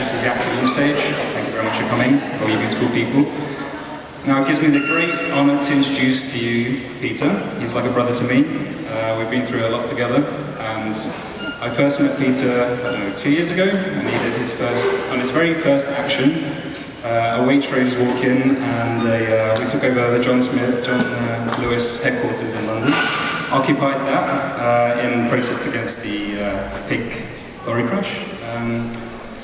this is the Activism Stage. Thank you very much for coming, all you beautiful people. Now it gives me the great honour to introduce to you Peter. He's like a brother to me. We've been through a lot together, and I first met Peter, I don't know, 2 years ago, and he did his very first action, a Waitrose walk-in, and we took over the John Lewis headquarters in London, occupied that in protest against the pig lorry crash.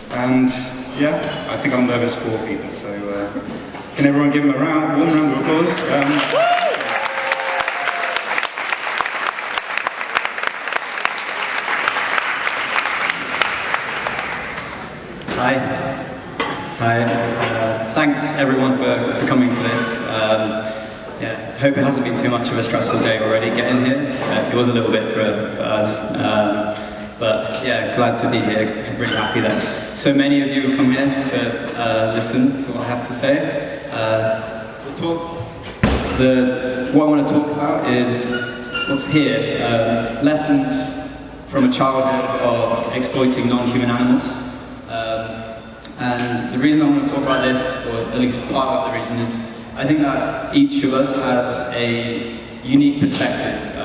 And yeah, I think I'm nervous for Peter, so can everyone give him a warm round of applause? Hi. Thanks everyone for coming to this. Yeah, hope it hasn't been too much of a stressful day already getting here. It was a little bit for us. But yeah, glad to be here. Really happy that so many of you have come here to listen to what I have to say. What I want to talk about is what's here. Lessons from a childhood of exploiting non-human animals. And the reason I want to talk about this, or at least part of the reason, is I think that each of us has a unique perspective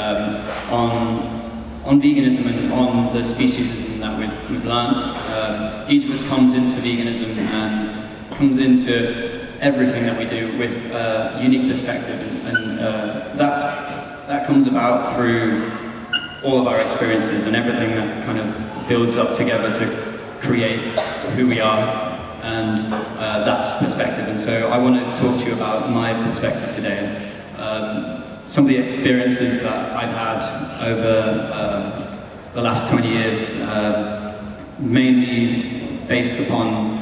on veganism and on the speciesism that we've learned. Each of us comes into veganism and comes into everything that we do with a unique perspective, and that comes about through all of our experiences and everything that kind of builds up together to create who we are and that perspective. And so I want to talk to you about my perspective today. Some of the experiences that I've had over the last 20 years, mainly based upon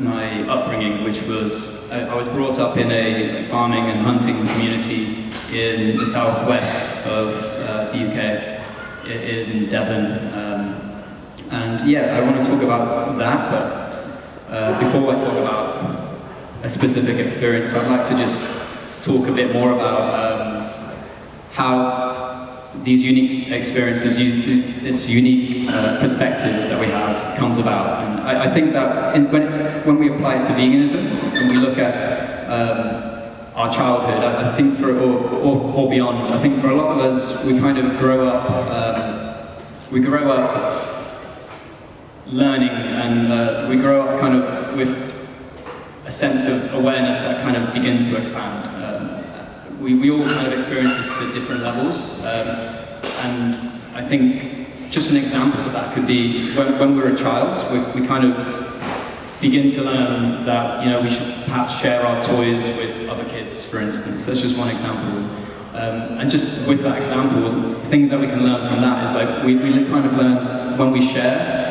my upbringing, which was, I was brought up in a farming and hunting community in the southwest of the UK, in Devon. And yeah, I want to talk about that, but before I talk about a specific experience, I'd like to just talk a bit more about how these unique experiences, this unique perspective that we have comes about. And I think that when we apply it to veganism, and we look at our childhood, I think or beyond, I think for a lot of us, we kind of grow up learning, and we grow up kind of with a sense of awareness that kind of begins to expand. We all kind of experience this to different levels, and I think just an example of that could be when we're a child, we kind of begin to learn that, you know, we should perhaps share our toys with other kids, for instance. That's just one example. And just with that example, things that we can learn from that is like we kind of learn when we share,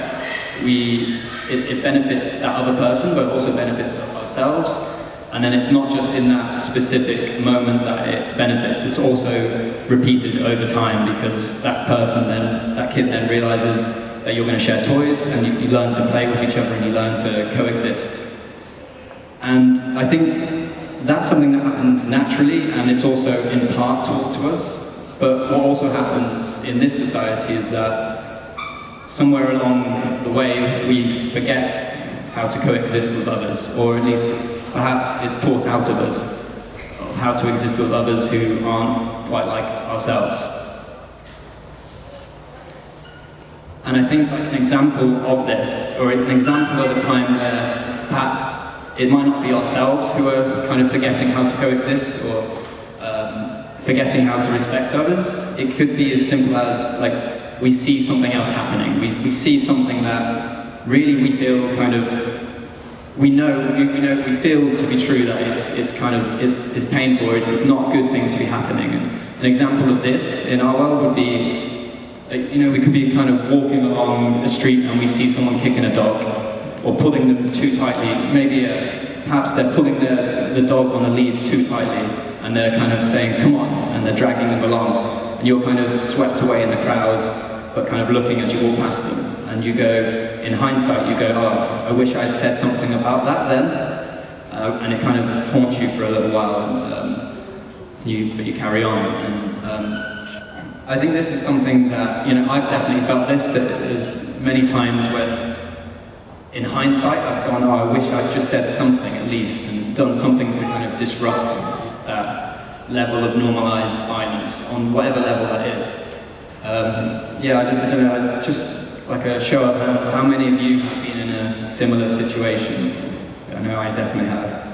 it benefits that other person, but also benefits ourselves. And then it's not just in that specific moment that it benefits, it's also repeated over time, because that kid then realizes that you're going to share toys, and you learn to play with each other, and you learn to coexist. And I think that's something that happens naturally, and it's also in part taught to us. But what also happens in this society is that somewhere along the way we forget how to coexist with others, or at least perhaps it's taught out of us of how to exist with others who aren't quite like ourselves. And I think an example of this, or an example of a time where perhaps it might not be ourselves who are kind of forgetting how to coexist, or forgetting how to respect others. It could be as simple as, like, we see something else happening. We see something that really we feel kind of, we feel to be true that it's kind of, it's painful, or it's not a good thing to be happening. And an example of this in our world would be, you know, we could be kind of walking along the street and we see someone kicking a dog, or pulling them too tightly. Maybe perhaps they're pulling the dog on the lead too tightly, and they're kind of saying, come on, and they're dragging them along. And you're kind of swept away in the crowd, but kind of looking as you walk past them. And you go, in hindsight, you go, oh, I wish I had said something about that then. And it kind of haunts you for a little while, but you carry on. And I think this is something that, you know, I've definitely felt this, that there's many times when in hindsight, I've gone, oh, I wish I'd just said something at least, and done something to kind of disrupt that level of normalized violence, on whatever level that is. Yeah, I don't know, just like a show of hands, how many of you have been in a similar situation? I know I definitely have.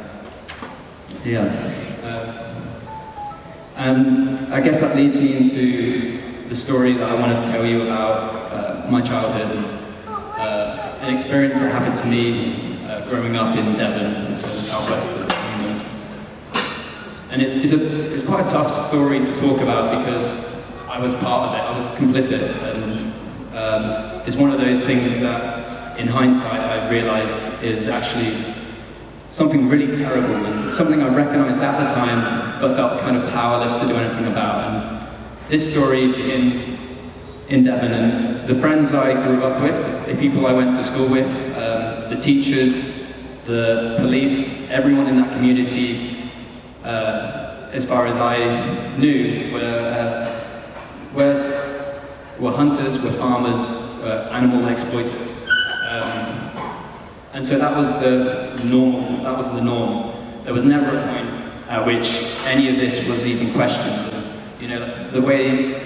Yeah. And I guess that leads me into the story that I want to tell you about my childhood, an experience that happened to me growing up in Devon, so the southwest of England. And it's quite a tough story to talk about because I was part of it, I was complicit, and it's one of those things that in hindsight I realised is actually something really terrible and something I recognised at the time but felt kind of powerless to do anything about. And this story begins in Devon, and the friends I grew up with, the people I went to school with, the teachers, the police, everyone in that community, as far as I knew, were hunters, were farmers, animal exploiters. And so that was the norm. That was the norm. There was never a point at which any of this was even questioned. You know, the way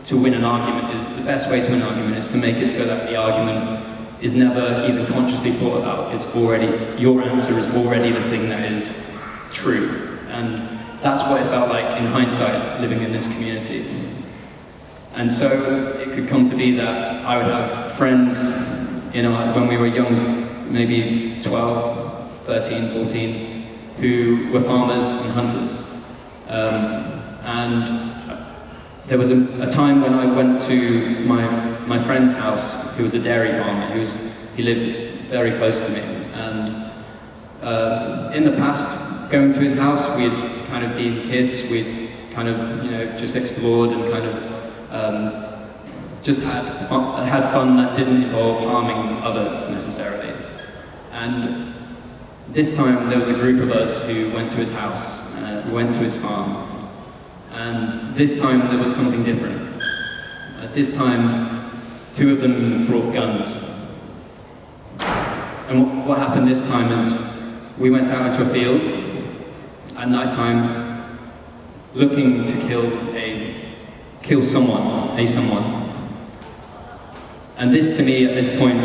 to win an argument is, the best way to win an argument is to make it so that the argument is never even consciously thought about. It's already, your answer is already the thing that is true. And that's what it felt like in hindsight, living in this community. And so it could come to be that I would have friends, you know, when we were young, maybe 12, 13, 14, who were farmers and hunters. And there was a time when I went to my friend's house, who was a dairy farmer, he lived very close to me. And in the past, going to his house, we had kind of been kids, we'd kind of, you know, just explored and kind of just had fun that didn't involve harming others necessarily. And this time there was a group of us who went to his house, went to his farm. And this time there was something different. This time, two of them brought guns. And what happened this time is we went out into a field at night time looking to kill someone. And this to me at this point,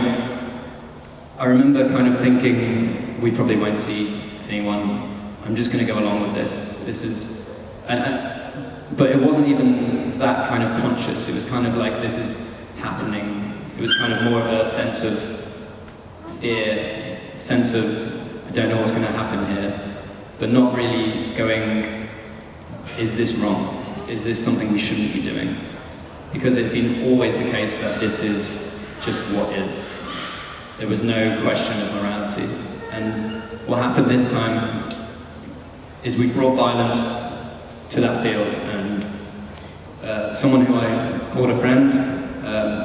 I remember kind of thinking, we probably won't see anyone. I'm just going to go along with this. This is, but it wasn't even that kind of conscious. It was kind of like, this is happening. It was kind of more of a sense of fear, sense of, I don't know what's going to happen here, but not really going, is this wrong? Is this something we shouldn't be doing? Because it had been always the case that this is just what is. There was no question of morality. And what happened this time is we brought violence to that field, and someone who I called a friend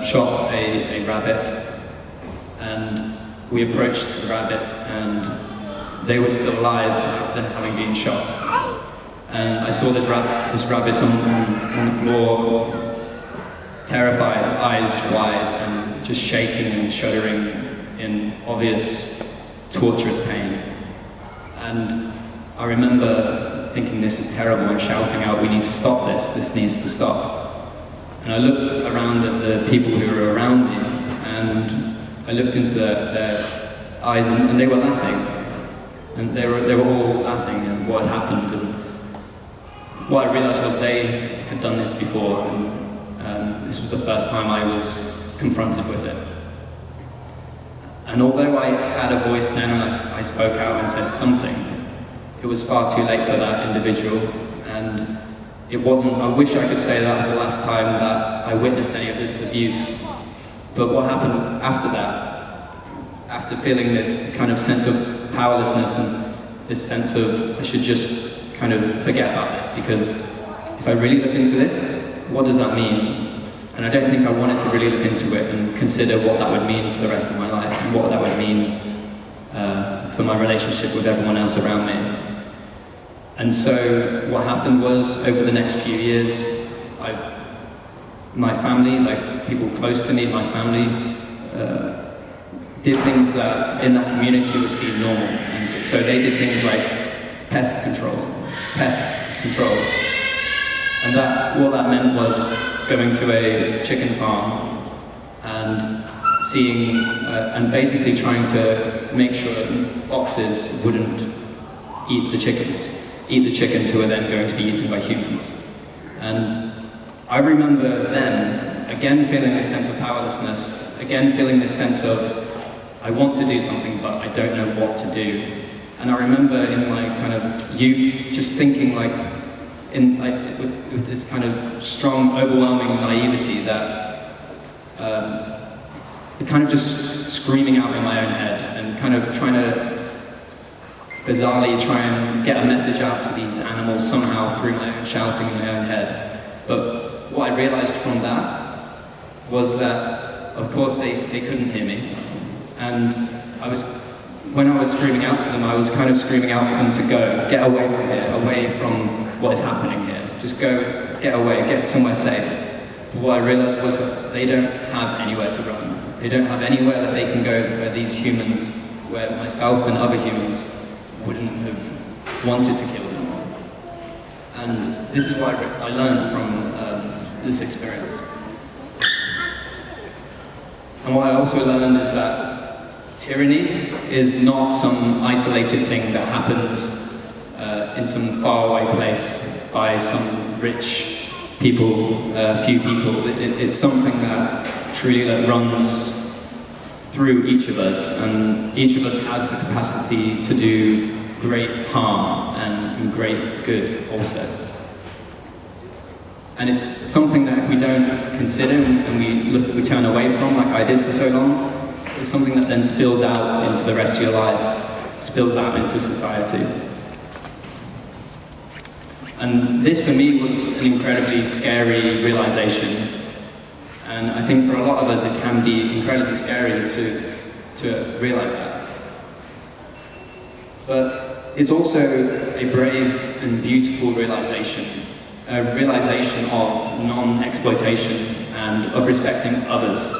shot a rabbit, and we approached the rabbit, and they were still alive after having been shot. And I saw this rabbit on the floor, terrified, eyes wide, and just shaking and shuddering in obvious, torturous pain. And I remember thinking, this is terrible, and shouting out, we need to stop this needs to stop. And I looked around at the people who were around me, and I looked into their eyes, and they were laughing. And they were all laughing at what had happened. And what I realised was they had done this before, and this was the first time I was confronted with it. And although I had a voice then and I spoke out and said something, it was far too late for that individual, and it wasn't, I wish I could say that was the last time that I witnessed any of this abuse. But what happened after that, after feeling this kind of sense of powerlessness and this sense of I should just kind of forget about this, because if I really look into this, what does that mean? And I don't think I wanted to really look into it and consider what that would mean for the rest of my life, and what that would mean for my relationship with everyone else around me. And so what happened was, over the next few years, my family, like people close to me, my family, did things that in that community were seen normal. And so they did things like pest control. And what that meant was going to a chicken farm and seeing, and basically trying to make sure foxes wouldn't eat the chickens who are then going to be eaten by humans. And I remember then, again feeling this sense of powerlessness, again feeling this sense of, I want to do something, but I don't know what to do. And I remember in my kind of youth, just thinking with this kind of strong, overwhelming naivety that kind of just screaming out in my own head and kind of trying to bizarrely try and get a message out to these animals somehow through my own shouting in my own head. But what I realized from that was that, of course, they couldn't hear me. And when I was screaming out to them, I was kind of screaming out for them to go, get away from here, away from what is happening here. Just go, get away, get somewhere safe. But what I realized was that they don't have anywhere to run. They don't have anywhere that they can go where these humans, where myself and other humans wouldn't have wanted to kill them. And this is what I learned from this experience. And what I also learned is that tyranny is not some isolated thing that happens in some faraway place by some rich people, few people. It's something that truly runs through each of us, and each of us has the capacity to do great harm and great good also. And it's something that if we don't consider and we turn away from, like I did for so long, it's something that then spills out into the rest of your life, spills out into society. And this for me was an incredibly scary realization. And I think for a lot of us it can be incredibly scary to realize that. But it's also a brave and beautiful realization. A realization of non-exploitation and of respecting others.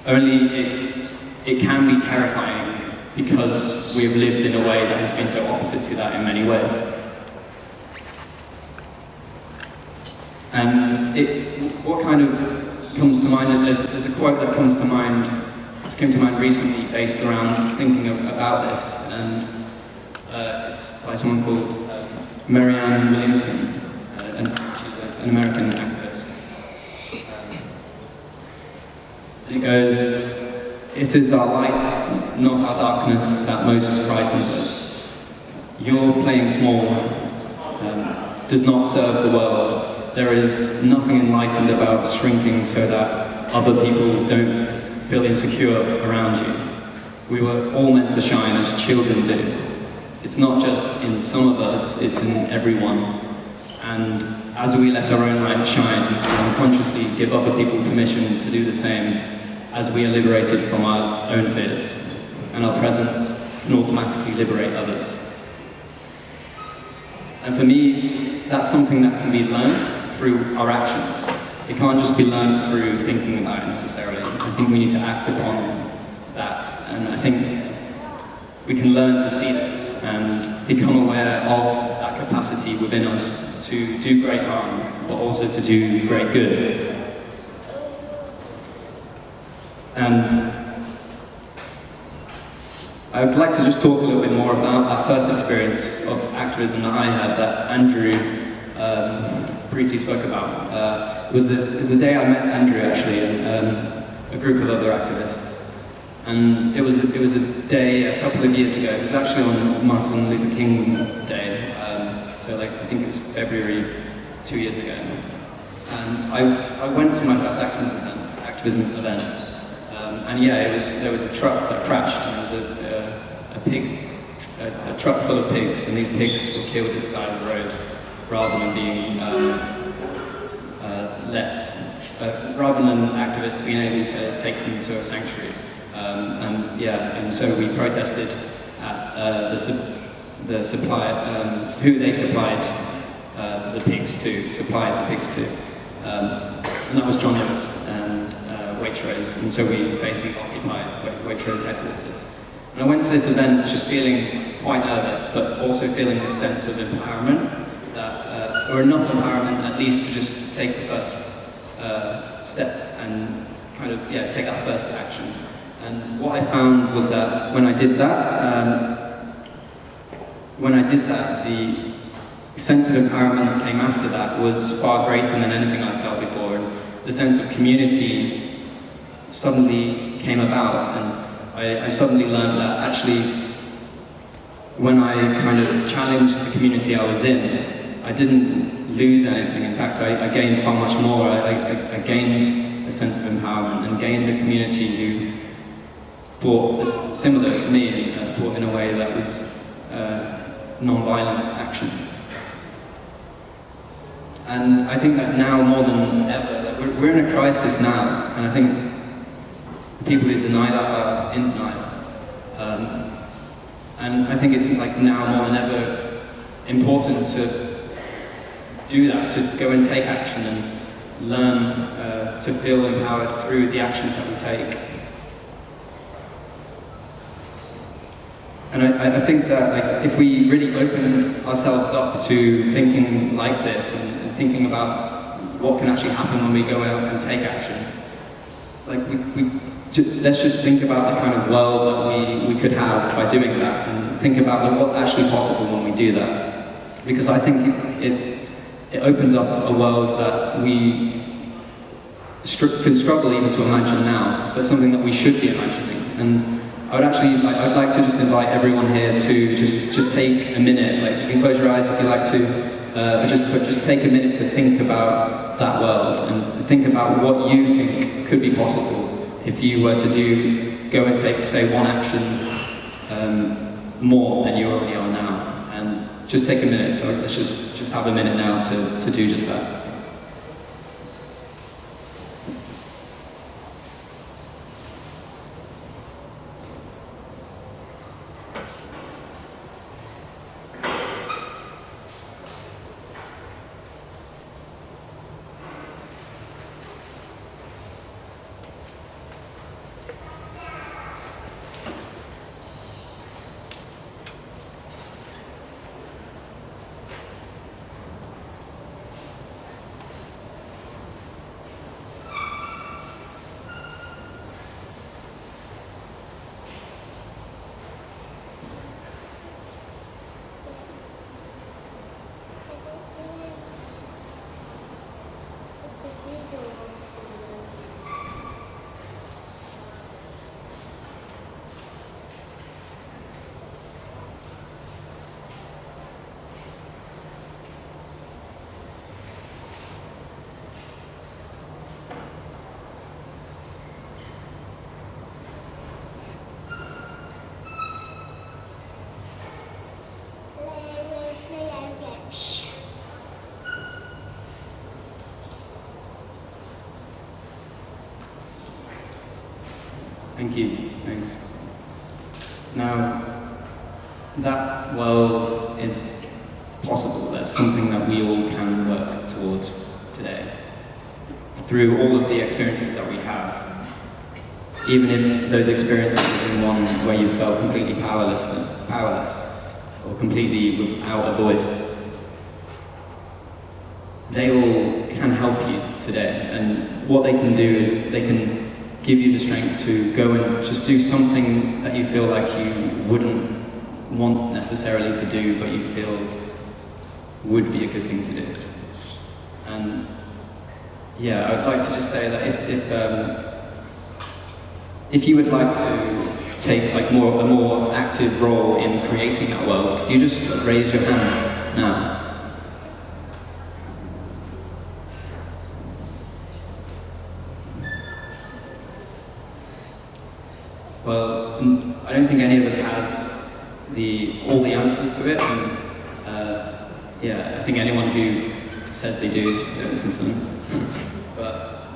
Only it can be terrifying because we have lived in a way that has been so opposite to that in many ways. And what kind of comes to mind, there's a quote that comes to mind, it's come to mind recently based around thinking about this, and it's by someone called Marianne Williamson, and she's an American activist. And it goes, "It is our light, not our darkness, that most frightens us. Your playing small does not serve the world. There is nothing enlightened about shrinking so that other people don't feel insecure around you. We were all meant to shine as children do. It's not just in some of us, it's in everyone. And as we let our own light shine, we unconsciously give other people permission to do the same as we are liberated from our own fears. And our presence can automatically liberate others." And for me, that's something that can be learned through our actions. It can't just be learned through thinking about it necessarily. I think we need to act upon that. And I think we can learn to see this and become aware of that capacity within us to do great harm, but also to do great good. And I would like to just talk a little bit more about that first experience of activism that I had, that Andrew briefly spoke about. It was the day I met Andrew, actually, and a group of other activists. And it was a day a couple of years ago. It was actually on Martin Luther King Day, so I think it was February 2 years ago. And I went to my first activism event, and yeah, there was a truck that crashed, and there was a truck full of pigs, and these pigs were killed at the side of the road rather than being rather than activists being able to take them to a sanctuary. And so we protested at the supply, who they supplied the pigs to, and that was John Lewis and Waitrose, and so we basically occupied Waitrose headquarters. And I went to this event just feeling quite nervous, but also feeling this sense of empowerment, or enough empowerment at least to just take the first step and kind of, take that first action. And what I found was that when I did that, the sense of empowerment that came after that was far greater than anything I felt before. And the sense of community suddenly came about, and I suddenly learned that actually, when I kind of challenged the community I was in, I didn't lose anything. In fact, I gained far much more. I gained a sense of empowerment and gained a community who thought similar to me, and thought in a way that was non-violent action. And I think that now more than ever, that we're in a crisis now, and I think people who deny that are in denial. And I think it's like now more than ever important to do that, to go and take action and learn to feel empowered through the actions that we take. And I think that if we really open ourselves up to thinking like this and thinking about what can actually happen when we go out and take action, let's just think about the kind of world that we could have by doing that, and think about what's actually possible when we do that. Because I think it opens up a world that we can struggle even to imagine now, but something that we should be imagining. And I'd like to just invite everyone here to just take a minute. Like, you can close your eyes if you like to, just take a minute to think about that world and think about what you think could be possible if you were to go and take, say, one action more than you already are now. And just take a minute. So let's just have a minute now to do just that. Thank you. Thanks. Now, that world is possible. That's something that we all can work towards today. Through all of the experiences that we have. Even if those experiences have been one where you felt completely powerless, or completely without a voice, they all can help you today. And what they can do is they can give you the strength to go and just do something that you feel like you wouldn't want necessarily to do, but you feel would be a good thing to do. And yeah, I'd like to just say that if you would like to take a more active role in creating that world, you just raise your hand now. Well, I don't think any of us has all the answers to it, and I think anyone who says they do, don't listen to them. But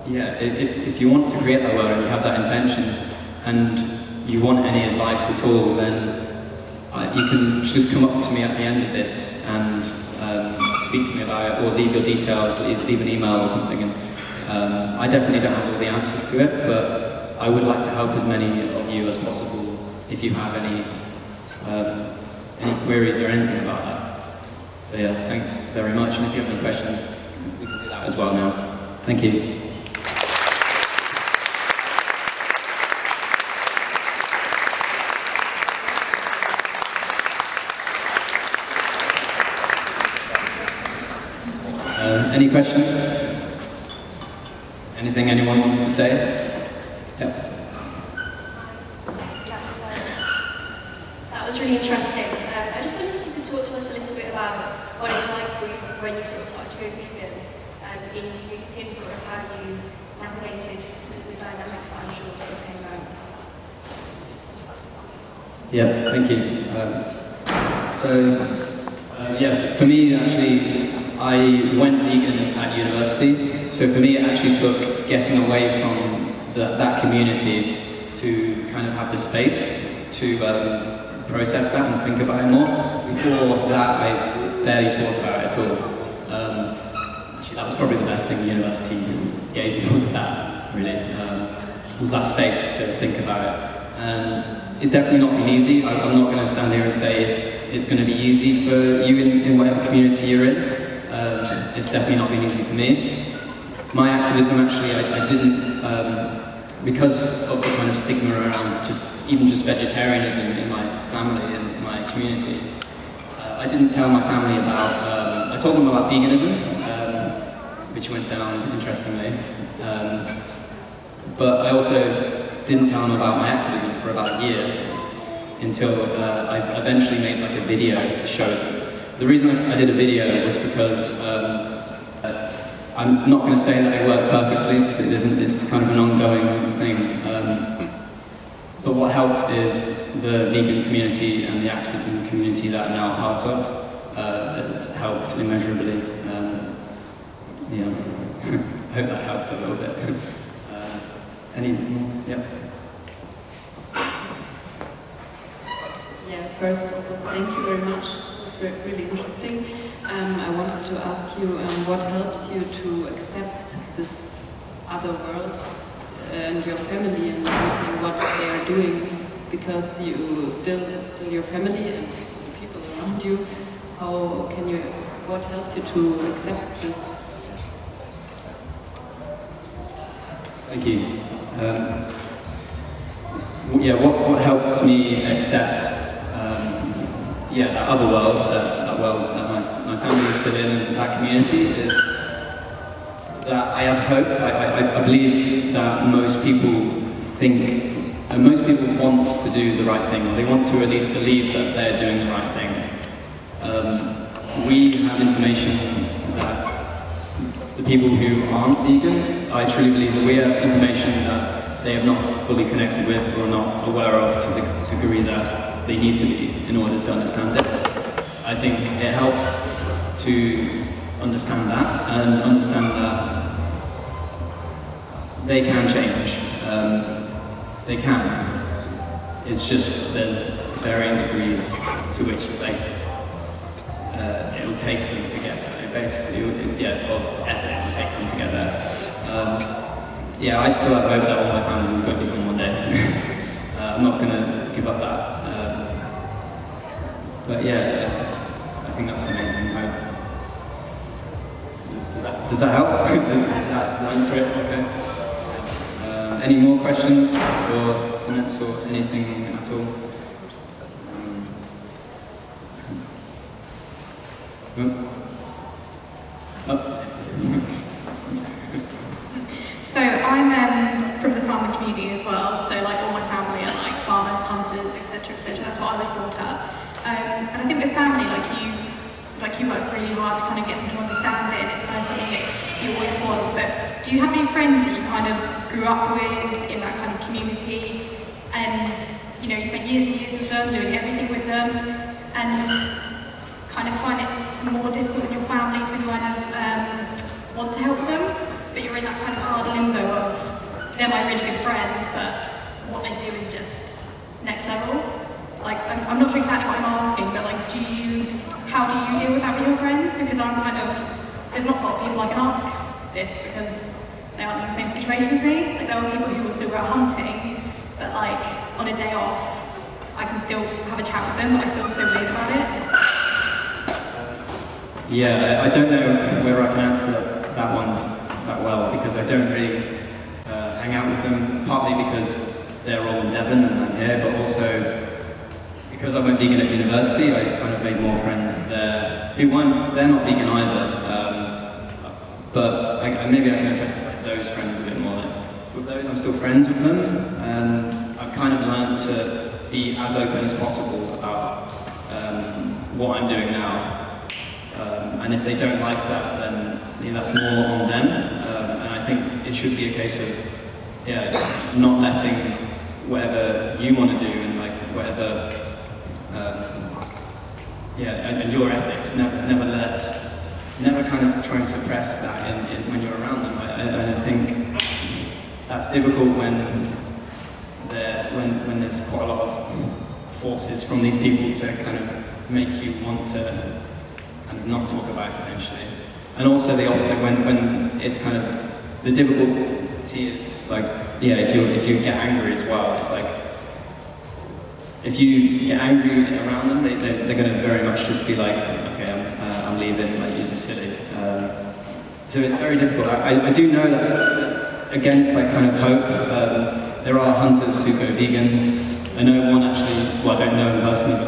yeah, if you want to create that world and you have that intention, and you want any advice at all, then you can just come up to me at the end of this and speak to me about it, or leave your details, leave an email or something, and I definitely don't have all the answers to it, but I would like to help as many of you as possible if you have any queries or anything about that. So yeah, thanks very much, and if you have any questions, we can do that as well now. Thank you. Any questions? Anything anyone wants to say? Yeah. That was really interesting. I just wondered if you could talk to us a little bit about what it was like for you when you sort of started to go vegan in your community and sort of how you navigated the dynamics that I'm sure sort of came around. Yeah, thank you. Yeah, for me actually, I went vegan at university, so for me it actually took getting away from that community to kind of have the space to process that and think about it more. Before that, I barely thought about it at all. Actually, that was probably the best thing university gave me, was that, really. Was that space to think about it. It's definitely not been easy. I'm not going to stand here and say it's going to be easy for you in whatever community you're in. It's definitely not been easy for me. My activism, actually, I didn't, because of the kind of stigma around even just vegetarianism in my family and in my community, I didn't tell my family about, I told them about veganism, which went down interestingly, but I also didn't tell them about my activism for about a year, until I eventually made like a video to show them. The reason I did a video was because I'm not going to say that it worked perfectly, because it isn't. It's kind of an ongoing thing. But what helped is the vegan community and the activism community that I'm now a part of. It's helped immeasurably. Yeah, I hope that helps a little bit. Any more? Yep. Yeah, first of all, thank you very much. It's really interesting. I wanted to ask you what helps you to accept this other world and your family and everything, what they are doing, because it's still your family and the people around you. What helps you to accept this? Thank you. Yeah, what helps me accept that other world, that world that my family is still in, that community, is that I have hope. I believe that most people think, and most people want to do the right thing, or they want to at least believe that they're doing the right thing. We have information that the people who aren't vegan, I truly believe that we have information that they have not fully connected with or not aware of to the degree that they need to be in order to understand it. I think it helps to understand that and understand that they can change. They can. It's just there's varying degrees to which it will take them to get there. Basically, of effort it will take them to get there. I still have hope that all my family will go vegan one day. I'm not going to give up that. But I think that's the main thing. Does that help? Does that answer it? Okay. Any more questions or comments or anything at all? So I'm from the farming community as well, so like all my family are like farmers, hunters, etc., etc. That's what I was brought up. And I think with family, you work really hard to kind of get them to understand it, and it's kind of something that you always want. But do you have any friends that you kind of grew up with in that kind of community, and you spent years and years with them, doing everything with them, and kind of find it more difficult in your family to kind of want to help them, but you're in that kind of hard limbo of they're my really good friends, but what they do is just next level. Like, I'm not sure exactly what I'm asking, but like, how do you deal with that with your friends? Because I'm kind of, there's not a lot of people I can ask this, because they aren't in the same situation as me. Like, there are people who also go out hunting, but like on a day off, I can still have a chat with them, but I feel so weird about it. Yeah, I don't know whether I can answer that one that well, because I don't really hang out with them, partly because they're all in Devon and I'm here, but also because I went vegan at university, I kind of made more friends there they're not vegan either, but maybe I can address like, those friends a bit more. With those, I'm still friends with them, and I've kind of learned to be as open as possible about what I'm doing now. And if they don't like that, then that's more on them. And I think it should be a case of, not letting whatever you want to do and like whatever, and your ethics. Never kind of try and suppress that when you're around them. And I think that's difficult when there's quite a lot of forces from these people to kind of make you want to and not talk about it eventually. And also the opposite, when it's kind of, the difficulty is like, if you get angry as well, it's like, if you get angry around them, they're going to very much just be like, okay, I'm leaving, like you're just silly. So it's very difficult. I do know that, again, it's like kind of hope. There are hunters who go vegan. I know one actually, well I don't know him personally,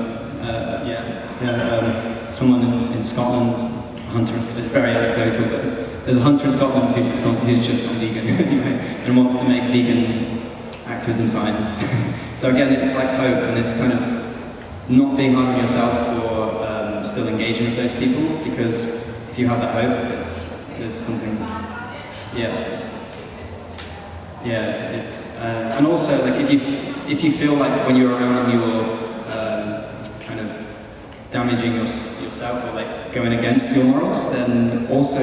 but someone in Scotland, a hunter, it's very anecdotal, but there's a hunter in Scotland who's just gone vegan anyway, and wants to make vegan activism signs. So again, it's like hope, and it's kind of not being hard on yourself for still engaging with those people, because if you have that hope, there's something, it's, and also like if you feel like when you're around them you're kind of damaging yourself or like going against your morals, then also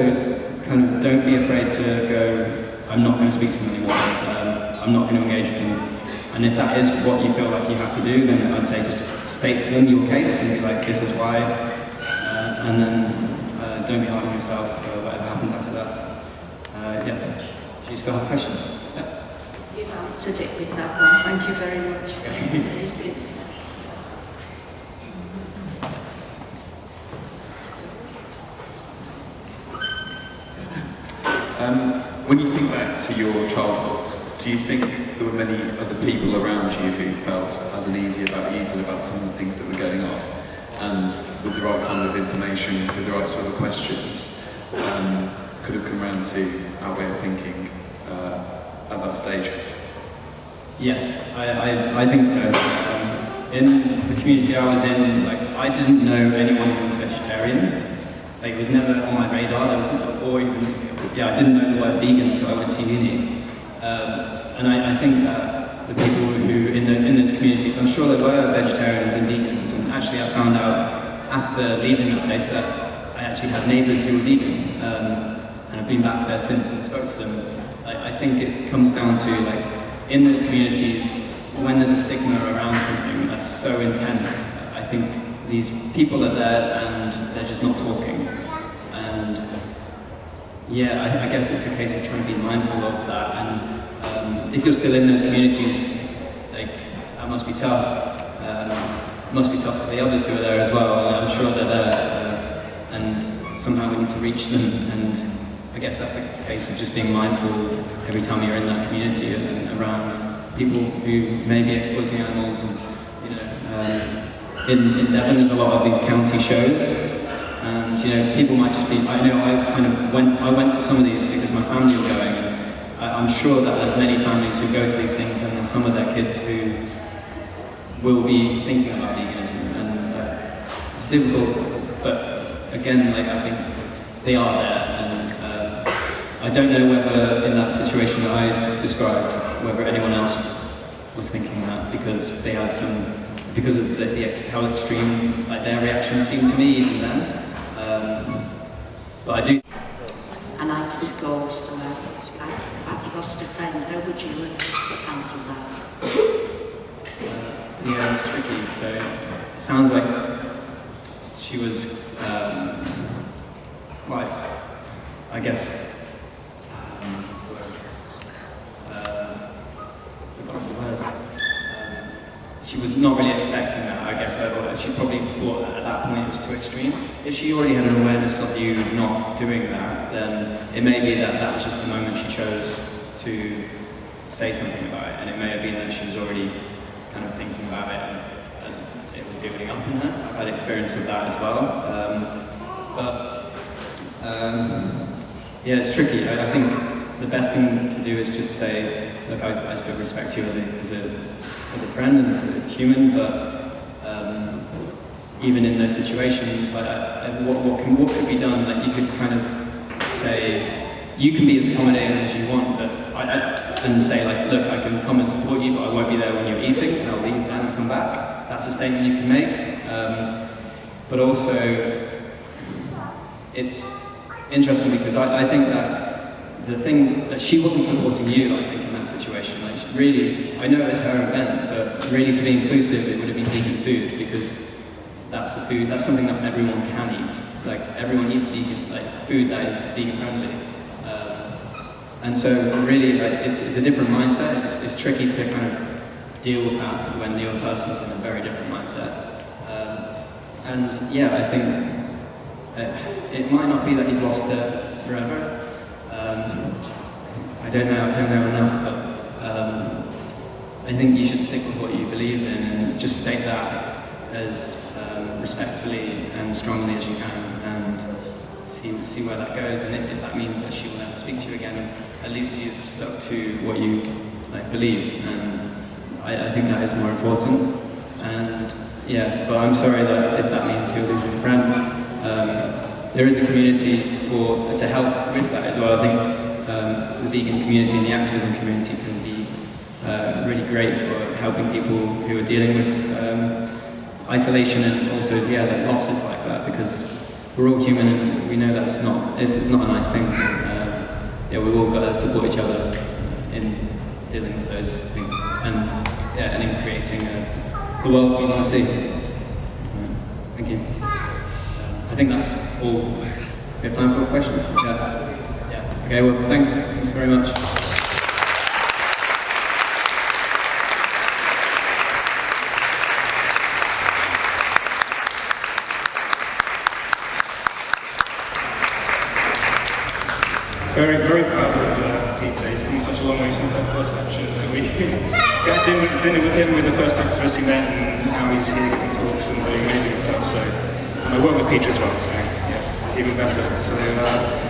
kind of don't be afraid to go, I'm not going to speak to them anymore, I'm not going to engage with them. And if that is what you feel like you have to do, then I'd say just state to them your case and be like, this is why, and then don't be hard on yourself for whatever happens after that. Do you still have questions? Yeah. You've answered it with that one, thank you very much. Amazing. When you think back to your childhood, do you think there were many other people around you who felt as uneasy about you and about some of the things that were going on? And with the right kind of information, with the right sort of questions, could have come around to our way of thinking at that stage? Yes, I think so. In the community I was in, like, I didn't know anyone who was vegetarian. Like, it was never on my radar. There was or even, I didn't know the word vegan until I went to uni. And I think that the people who in those communities, I'm sure there were vegetarians and vegans. And actually, I found out after leaving that place that I actually had neighbours who were vegan, and I've been back there since and spoke to them. I think it comes down to like in those communities when there's a stigma around something that's so intense. I think these people are there and they're just not talking. And I guess it's a case of trying to be mindful of that. And if you're still in those communities, like that must be tough. It must be tough for the others who are there as well. I'm sure they're there, and somehow we need to reach them. And I guess that's a case of just being mindful every time you're in that community and around people who may be exploiting animals. And in Devon, there's a lot of these county shows, and people might just be. I went to some of these because my family were going. And I'm sure that there's many families who go to these things, and there's some of their kids who will be thinking about veganism, and it's difficult. But again, I think they are there, and I don't know whether in that situation that I described, whether anyone else was thinking that because they had because of how extreme their reaction seemed to me even then. But I do. And I didn't go, so I've lost a friend. How would you have handled that? It's tricky. So it sounds like she was quite, I guess, what's the word? she was not really expecting that, I guess. She probably thought that at that point it was too extreme. If she already had an awareness of you not doing that, then it may be that that was just the moment she chose to say something about it, and it may have been that she was already kind of thinking about it and it was building up in her. I've had experience of that as well. Yeah, it's tricky. I think the best thing to do is just say, look, I still respect you as a friend and as a human, but even in those situations, like what could be done? Like you could kind of say, you can be as accommodating as you want, but and say like, look, I can come and support you, but I won't be there when you're eating, and I'll leave then and come back. That's a statement you can make. But also, it's interesting because I think that the thing that she wasn't supporting you, I think, in that situation. Like really, I know it's her event, but really to be inclusive, it would have been vegan food because that's the food. That's something that everyone can eat. Like everyone eats vegan, like food that is vegan friendly. And so really, like it's a different mindset. It's tricky to kind of deal with that when the other person's in a very different mindset. And yeah, I think it might not be that you've lost it forever. I don't know enough, but I think you should stick with what you believe in and just state that as respectfully and strongly as you can, and see where that goes. And if that means that she will never speak to you again, at least you've stuck to what you believe, and I think that is more important. And yeah, but I'm sorry that if that means you're losing a friend. There is a community to help with that as well. I think the vegan community and the activism community can be really great for helping people who are dealing with isolation and also like losses like that, because we're all human and we know it's not a nice thing. We've all got to support each other in dealing with those things and in creating the world we want to see. Thank you. I think that's all. We have time for questions? Yeah. Okay, well, thanks very much. Very, very proud of Peter. He's come such a long way since that first action that we got dinner with him with the first activist he met, and now he's here giving talks and doing amazing stuff. So, and I work with Peter as well, so yeah, even better. So.